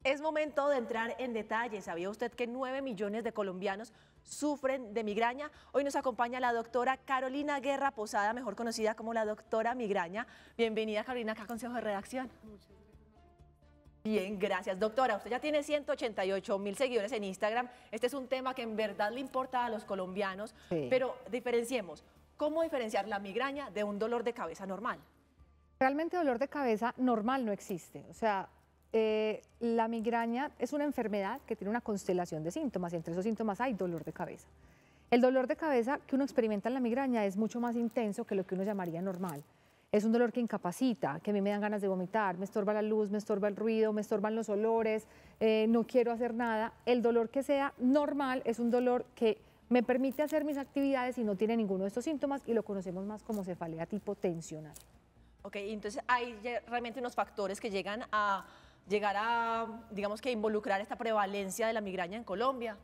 Es momento de entrar en detalle. ¿Sabía usted que 9 millones de colombianos sufren de migraña? Hoy nos acompaña la doctora Carolina Guerra Posada, mejor conocida como la doctora Migraña. Bienvenida, Carolina, acá a Consejo de Redacción. Bien, gracias, doctora. Usted ya tiene 188.000 seguidores en Instagram. Este es un tema que en verdad le importa a los colombianos, Sí. pero diferenciemos. ¿Cómo diferenciar la migraña de un dolor de cabeza normal? Realmente dolor de cabeza normal no existe. O sea, la migraña es una enfermedad que tiene una constelación de síntomas y entre esos síntomas hay dolor de cabeza. El dolor de cabeza que uno experimenta en la migraña es mucho más intenso que lo que uno llamaría normal. Es un dolor que incapacita, que a mí me dan ganas de vomitar, me estorba la luz, me estorba el ruido, me estorban los olores, no quiero hacer nada. El dolor que sea normal es un dolor que me permite hacer mis actividades y no tiene ninguno de estos síntomas y lo conocemos más como cefalea tipo tensional. Ok, entonces hay realmente unos factores que llegan a digamos que involucrar esta prevalencia de la migraña en Colombia.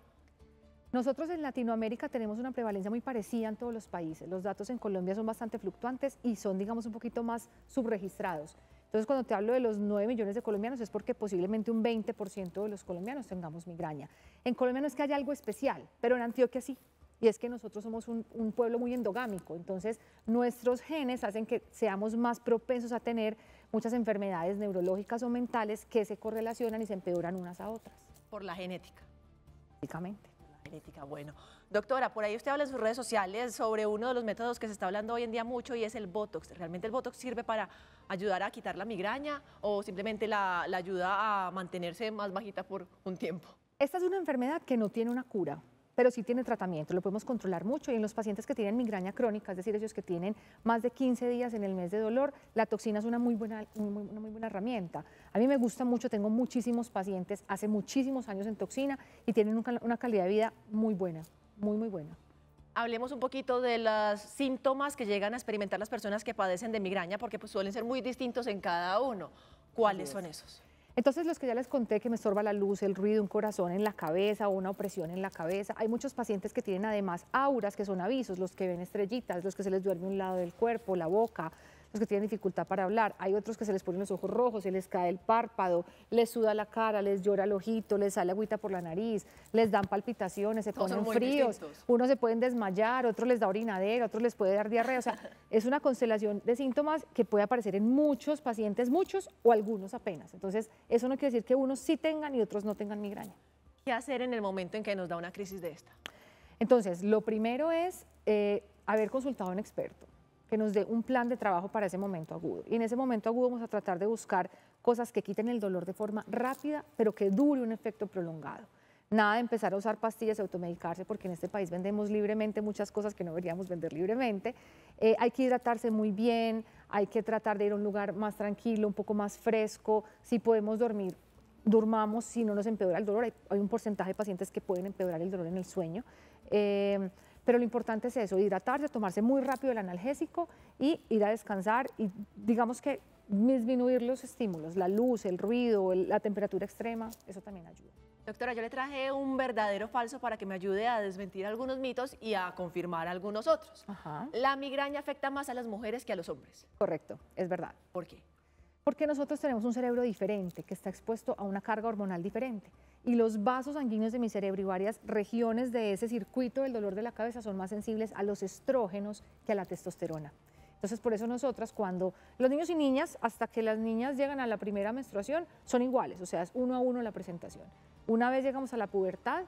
Nosotros en Latinoamérica tenemos una prevalencia muy parecida en todos los países. Los datos en Colombia son bastante fluctuantes y son, digamos, un poquito más subregistrados. Entonces, cuando te hablo de los 9 millones de colombianos es porque posiblemente un 20% de los colombianos tengamos migraña. En Colombia no es que haya algo especial, pero en Antioquia sí. Y es que nosotros somos un pueblo muy endogámico, entonces nuestros genes hacen que seamos más propensos a tener muchas enfermedades neurológicas o mentales que se correlacionan y se empeoran unas a otras. Por la genética. Básicamente. Genética, bueno. Doctora, por ahí usted habla en sus redes sociales sobre uno de los métodos que se está hablando hoy en día mucho y es el Botox. ¿Realmente el Botox sirve para ayudar a quitar la migraña o simplemente la ayuda a mantenerse más bajita por un tiempo? Esta es una enfermedad que no tiene una cura, pero sí tiene tratamiento, lo podemos controlar mucho y en los pacientes que tienen migraña crónica, es decir, ellos que tienen más de 15 días en el mes de dolor, la toxina es una muy buena herramienta. A mí me gusta mucho, tengo muchísimos pacientes hace muchísimos años en toxina y tienen una calidad de vida muy buena, muy buena. Hablemos un poquito de los síntomas que llegan a experimentar las personas que padecen de migraña, porque pues suelen ser muy distintos en cada uno. ¿Cuáles son esos? Entonces, los que ya les conté, que me estorba la luz, el ruido, un corazón en la cabeza o una opresión en la cabeza. Hay muchos pacientes que tienen además auras, que son avisos, los que ven estrellitas, los que se les duerme un lado del cuerpo, la boca, los que tienen dificultad para hablar. Hay otros que se les ponen los ojos rojos, se les cae el párpado, les suda la cara, les llora el ojito, les sale agüita por la nariz, les dan palpitaciones, se ponen fríos. Unos se pueden desmayar, otros les da orinadera, otros les puede dar diarrea. O sea, es una constelación de síntomas que puede aparecer en muchos pacientes, muchos o algunos apenas. Entonces, eso no quiere decir que unos sí tengan y otros no tengan migraña. ¿Qué hacer en el momento en que nos da una crisis de esta? Entonces, lo primero es haber consultado a un experto que nos dé un plan de trabajo para ese momento agudo. Y en ese momento agudo vamos a tratar de buscar cosas que quiten el dolor de forma rápida, pero que dure un efecto prolongado. Nada de empezar a usar pastillas y automedicarse, porque en este país vendemos libremente muchas cosas que no deberíamos vender libremente. Hay que hidratarse muy bien, hay que tratar de ir a un lugar más tranquilo, un poco más fresco. Si podemos dormir, durmamos, si no nos empeora el dolor. Hay un porcentaje de pacientes que pueden empeorar el dolor en el sueño. Pero lo importante es eso, hidratarse, tomarse muy rápido el analgésico y ir a descansar y digamos que disminuir los estímulos, la luz, el ruido, la temperatura extrema, eso también ayuda. Doctora, yo le traje un verdadero falso para que me ayude a desmentir algunos mitos y a confirmar algunos otros. Ajá. La migraña afecta más a las mujeres que a los hombres. Correcto, es verdad. ¿Por qué? Porque nosotros tenemos un cerebro diferente, que está expuesto a una carga hormonal diferente. Y los vasos sanguíneos de mi cerebro y varias regiones de ese circuito del dolor de la cabeza son más sensibles a los estrógenos que a la testosterona. Entonces, por eso nosotras, cuando los niños y niñas, hasta que las niñas llegan a la primera menstruación, son iguales, o sea, es 1 a 1 la presentación. Una vez llegamos a la pubertad,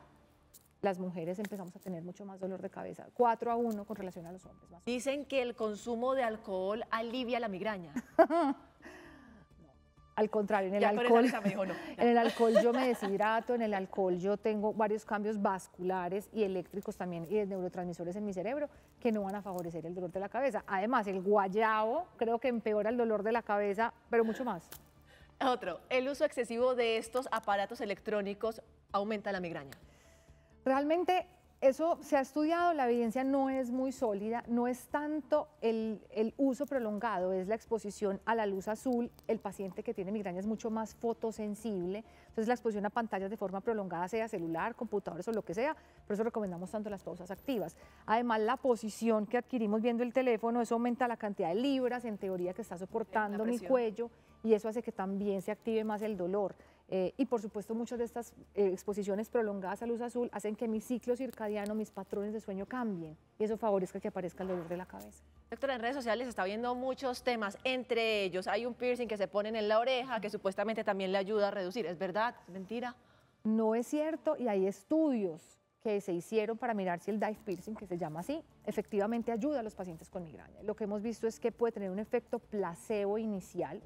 las mujeres empezamos a tener mucho más dolor de cabeza, 4 a 1 con relación a los hombres. Más. Dicen que el consumo de alcohol alivia la migraña. Al contrario, en el alcohol yo me deshidrato, en el alcohol yo tengo varios cambios vasculares y eléctricos también y de neurotransmisores en mi cerebro que no van a favorecer el dolor de la cabeza. Además, el guayabo creo que empeora el dolor de la cabeza, pero mucho más. Otro, el uso excesivo de estos aparatos electrónicos aumenta la migraña. Realmente eso se ha estudiado, la evidencia no es muy sólida, no es tanto el uso prolongado, es la exposición a la luz azul. El paciente que tiene migraña es mucho más fotosensible, entonces la exposición a pantallas de forma prolongada, sea celular, computadores o lo que sea, por eso recomendamos tanto las pausas activas. Además, la posición que adquirimos viendo el teléfono, eso aumenta la cantidad de libras en teoría que está soportando mi cuello y eso hace que también se active más el dolor. Y por supuesto muchas de estas exposiciones prolongadas a luz azul hacen que mi ciclo circadiano, mis patrones de sueño cambien y eso favorezca que aparezca el dolor de la cabeza. Doctora, en redes sociales se está viendo muchos temas, entre ellos hay un piercing que se ponen en la oreja que supuestamente también le ayuda a reducir. ¿Es verdad? ¿Es mentira? No es cierto y hay estudios que se hicieron para mirar si el dive piercing, que se llama así, efectivamente ayuda a los pacientes con migraña. Lo que hemos visto es que puede tener un efecto placebo inicial,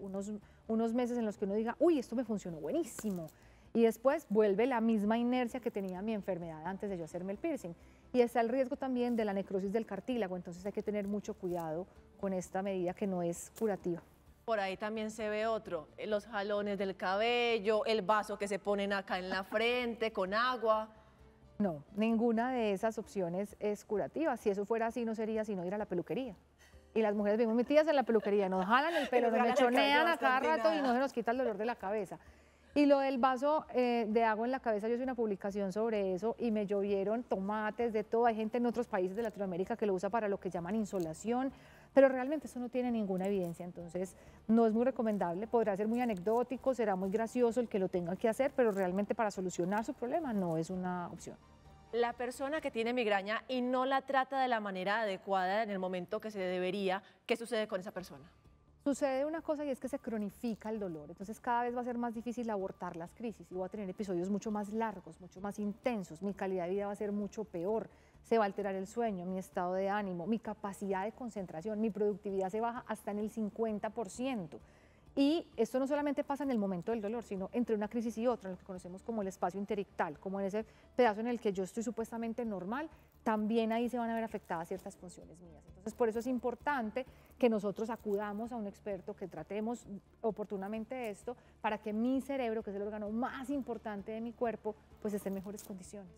unos meses en los que uno diga, uy, esto me funcionó buenísimo, y después vuelve la misma inercia que tenía mi enfermedad antes de yo hacerme el piercing. Y está el riesgo también de la necrosis del cartílago, entonces hay que tener mucho cuidado con esta medida que no es curativa. Por ahí también se ve otro, los jalones del cabello, el vaso que se ponen acá en la frente con agua. No, ninguna de esas opciones es curativa. Si eso fuera así, no sería sino ir a la peluquería. Y las mujeres vivimos metidas en la peluquería, nos jalan el pelo, nos mechonean a cada rato y no se nos quita el dolor de la cabeza. Y lo del vaso de agua en la cabeza, yo hice una publicación sobre eso y me llovieron tomates, de todo. Hay gente en otros países de Latinoamérica que lo usa para lo que llaman insolación, pero realmente eso no tiene ninguna evidencia, entonces no es muy recomendable. Podrá ser muy anecdótico, será muy gracioso el que lo tenga que hacer, pero realmente para solucionar su problema no es una opción. La persona que tiene migraña y no la trata de la manera adecuada en el momento que se debería, ¿qué sucede con esa persona? Sucede una cosa y es que se cronifica el dolor, entonces cada vez va a ser más difícil abortar las crisis y voy a tener episodios mucho más largos, mucho más intensos, mi calidad de vida va a ser mucho peor, se va a alterar el sueño, mi estado de ánimo, mi capacidad de concentración, mi productividad se baja hasta en el 50%. Y esto no solamente pasa en el momento del dolor, sino entre una crisis y otra, en lo que conocemos como el espacio interictal, como en ese pedazo en el que yo estoy supuestamente normal, también ahí se van a ver afectadas ciertas funciones mías. Entonces, por eso es importante que nosotros acudamos a un experto, que tratemos oportunamente esto, para que mi cerebro, que es el órgano más importante de mi cuerpo, pues esté en mejores condiciones.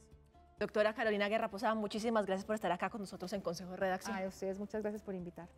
Doctora Carolina Guerra Posada, muchísimas gracias por estar acá con nosotros en Consejo de Redacción. A ustedes muchas gracias por invitarme.